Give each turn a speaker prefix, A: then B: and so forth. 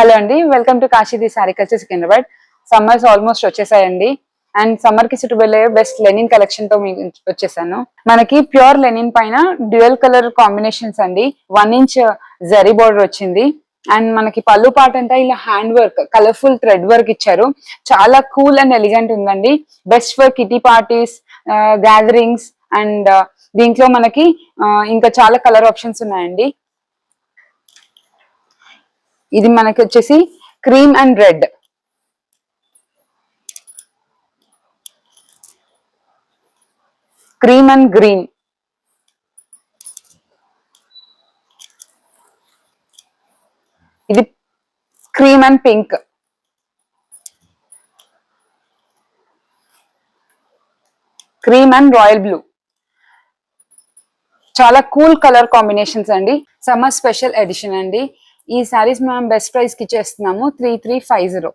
A: Hello అండి, welcome to కాశీది sari culture Secunderabad. Summers almost వచ్చేసాయండి అండ్ సమ్మర్ కి సూటబుల్ అయ్యే బెస్ట్ లెనిన్ కలెక్షన్ తో మీకు వచ్చేసాను. మనకి ప్యూర్ లెనిన్ పైన డ్యూయల్ కలర్ కాంబినేషన్స్ అండి. 1 ఇంచ్ జరీ బోర్డర్ వచ్చింది అండ్ మనకి పళ్ళు పాట అంతా ఇలా hand work, colourful thread work ఇచ్చారు. చాలా కూల్ అండ్ ఎలిగెంట్ ఉందండి. Best for kitty parties, gatherings and దీంట్లో మనకి ఇంకా చాలా కలర్ ఆప్షన్స్ ఉన్నాయండి. ఇది మనకి వచ్చేసి cream and red, cream and green, ఇది cream and pink, cream and royal blue. చాలా కూల్ కలర్ కాంబినేషన్స్ అండి. సమ్మర్ స్పెషల్ ఎడిషన్ అండి. ఈ సారీస్ మనం బెస్ట్ ప్రైస్ కి ఇచ్చేస్తున్నాము 3350.